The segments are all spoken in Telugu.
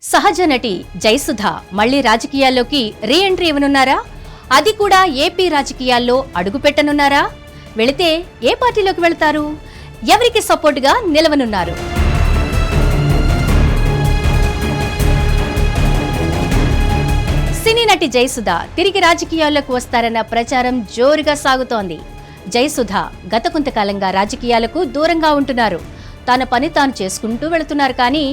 సహజ నటి జయసుధ మళ్లీ రాజకీయాల్లోకి రీ ఎంట్రీ ఇవ్వనున్నారా? అది కూడా ఏపీ రాజకీయాల్లో అడుగుపెట్టనున్నారా? వెళితే ఏ పార్టీలోకి వెళతారు? ఎవరికి సపోర్టుగా నిలవనున్నారు? సినీ నటి జయసుధ తిరిగి రాజకీయాల్లోకి వస్తారన్న ప్రచారం జోరుగా సాగుతోంది. జయసుధ గత కొంతకాలంగా రాజకీయాలకు దూరంగా ఉంటున్నారు. తన పని తాను చేసుకుంటూ వెళుతున్నారు. కానీ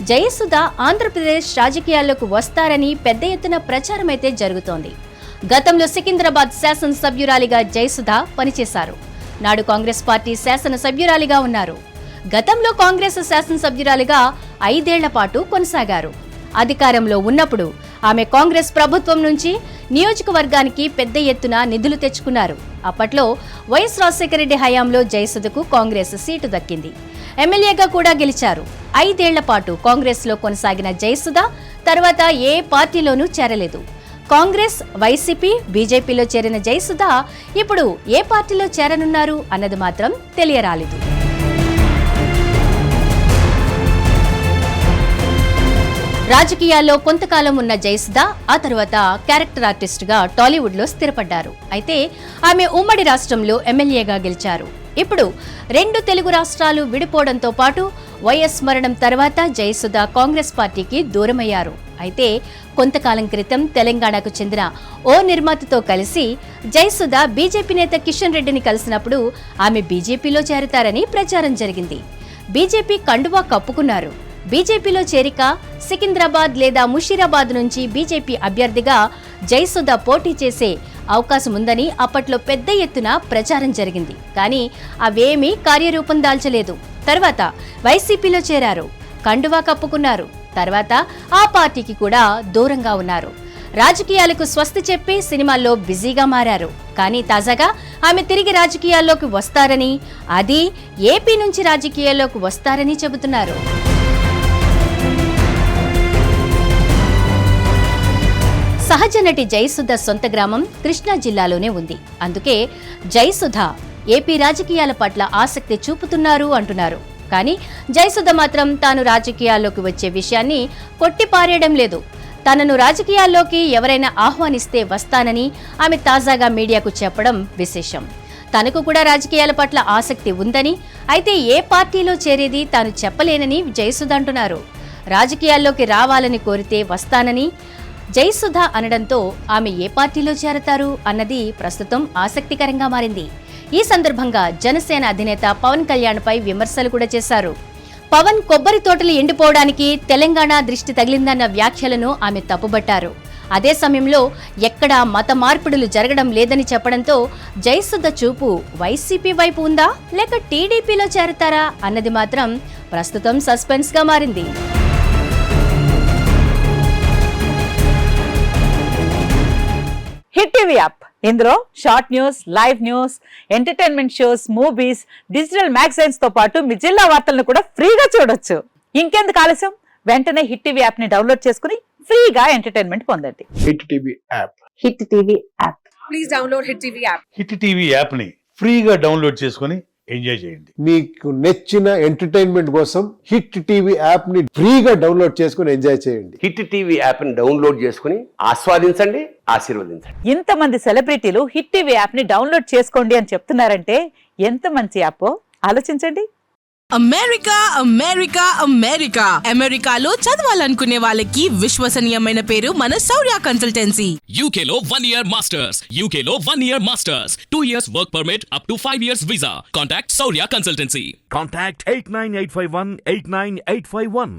జయసుధ ఆంధ్రప్రదేశ్ రాజకీయాల్లోకి వస్తారని పెద్ద ఎత్తున ప్రచారం అయితే జరుగుతోంది. గతంలో సికింద్రాబాద్ శాసనసభ్యురాలిగా జయసుధ పనిచేశారు. నాడు కాంగ్రెస్ పార్టీ శాసనసభ్యురాలిగా ఉన్నారు. గతంలో కాంగ్రెస్ శాసనసభ్యురాలిగా 5 ఏళ్ల పాటు కొనసాగారు. అధికారంలో ఉన్నప్పుడు ఆమె కాంగ్రెస్ ప్రభుత్వం నుంచి నియోజకవర్గానికి పెద్ద ఎత్తున నిధులు తెచ్చుకున్నారు. అప్పట్లో వైఎస్ రాజశేఖర రెడ్డి హయాంలో జయసుధకు కాంగ్రెస్ సీటు దక్కింది. ఎమ్మెల్యేగా కూడా గెలిచారు. 5 ఏళ్ల పాటు కాంగ్రెస్ లో కొనసాగిన జయసుధ తర్వాత ఏ పార్టీలోనూ చేరలేదు. కాంగ్రెస్, వైసీపీ, బీజేపీలో చేరిన జయసుధ ఇప్పుడు ఏ పార్టీలో చేరనున్నారు అన్నది మాత్రం తెలియరాలేదు. రాజకీయాల్లో కొంతకాలం ఉన్న జయసుధ ఆ తర్వాత క్యారెక్టర్ ఆర్టిస్ట్ గా టాలీవుడ్ లో స్థిరపడ్డారు. అయితే ఆమె ఉమ్మడి రాష్ట్రంలో ఎమ్మెల్యేగా గెలిచారు. ఇప్పుడు 2 తెలుగు రాష్ట్రాలు విడిపోవడంతో పాటు వైఎస్ మరణం తర్వాత జయసుధ కాంగ్రెస్ పార్టీకి దూరమయ్యారు. అయితే కొంతకాలం క్రితం తెలంగాణకు చెందిన ఓ నిర్మాతతో కలిసి జయసుధ బీజేపీ నేత కిషన్ రెడ్డిని కలిసినప్పుడు ఆమె బీజేపీలో చేరతారని ప్రచారం జరిగింది. బీజేపీ కండువా కప్పుకున్నారు. బీజేపీలో చేరిక సికింద్రాబాద్ లేదా ముషీరాబాద్ నుంచి బీజేపీ అభ్యర్థిగా జయసుధ పోటీ చేసే అవకాశం ఉందని అప్పట్లో పెద్ద ఎత్తున ప్రచారం జరిగింది. కానీ అవేమీ కార్యరూపం దాల్చలేదు. తర్వాత వైసీపీలో చేరారు, కండువా కప్పుకున్నారు. తర్వాత ఆ పార్టీకి కూడా దూరంగా ఉన్నారు. రాజకీయాలకు స్వస్తి చెప్పి సినిమాల్లో బిజీగా మారారు. కానీ తాజాగా ఆమె తిరిగి రాజకీయాల్లోకి వస్తారని, అది ఏపీ నుంచి రాజకీయాల్లోకి వస్తారని చెబుతున్నారు. సహజ నటి జయసుధ సొంత గ్రామం కృష్ణా జిల్లాలోనే ఉంది. అందుకే జయసుధ ఏపీ రాజకీయాల పట్ల ఆసక్తి చూపుతున్నారు అంటున్నారు. కానీ జయసుధ మాత్రం తాను రాజకీయాల్లోకి వచ్చే విషయాన్ని కొట్టిపారేయడం లేదు. తనను రాజకీయాల్లోకి ఎవరైనా ఆహ్వానిస్తే వస్తానని ఆమె తాజాగా మీడియాకు చెప్పడం విశేషం. తనకు కూడా రాజకీయాల పట్ల ఆసక్తి ఉందని, అయితే ఏ పార్టీలో చేరేది తాను చెప్పలేనని జయసుధ అంటున్నారు. రాజకీయాల్లోకి రావాలని కోరితే వస్తానని జయసుధ అనడంతో ఆమె ఏ పార్టీలో చేరతారు అన్నది ప్రస్తుతం ఆసక్తికరంగా మారింది. ఈ సందర్భంగా జనసేన అధినేత పవన్ కళ్యాణ్ పై విమర్శలు కూడా చేశారు. పవన్ కొబ్బరి తోటలు ఎండిపోవడానికి తెలంగాణ దృష్టి తగిలిందన్న వ్యాఖ్యలను ఆమె తప్పుబట్టారు. అదే సమయంలో ఎక్కడా మత మార్పిడులు జరగడం లేదని చెప్పడంతో జయసుధ చూపు వైసీపీ వైపు ఉందా లేక టీడీపీలో చేరతారా అన్నది మాత్రం ప్రస్తుతం సస్పెన్స్ గా మారింది. హిట్ టీవీ యాప్, ఇందులో short news, live news, entertainment shows, movies, digital magazines తో పాటు మీ జిల్లా వార్తలను కూడా ఫ్రీగా చూడొచ్చు. ఇంకెందుకు ఆలస్యం, వెంటనే హిట్ టీవీ యాప్ ని డౌన్లోడ్ చేసుకుని ఫ్రీగా ఎంటర్టైన్మెంట్ పొందండి. Hit TV app. Hit TV app. Please download hit TV app. Hit TV app ని ఫ్రీగా డౌన్లోడ్ చేసుకుని ఎంజాయ్ చేయండి. మీకు నచ్చిన ఎంటర్టైన్మెంట్ కోసం హిట్ టీవీ యాప్ ని ఫ్రీగా డౌన్లోడ్ చేసుకుని ఎంజాయ్ చేయండి. హిట్ టీవీ యాప్ ని డౌన్లోడ్ చేసుకుని ఆస్వాదించండి, ఆశీర్వదించండి. ఇంతమంది సెలబ్రిటీలు హిట్ టీవీ యాప్ ని డౌన్లోడ్ చేసుకోండి అని చెప్తున్నారంటే ఎంత మంచి యాప్ ఆలోచించండి. అమెరికా అమెరికా అమెరికా అమెరికాలో చదవాలనుకునే వాళ్ళకి విశ్వసనీయమైన పేరు మన శౌర్య కన్సల్టెన్సీ. UK లో 1 year masters. UK లో 1 year masters. 2 years work permit up to 5 years visa. Contact Saurya Consultancy. Contact 89851 89851.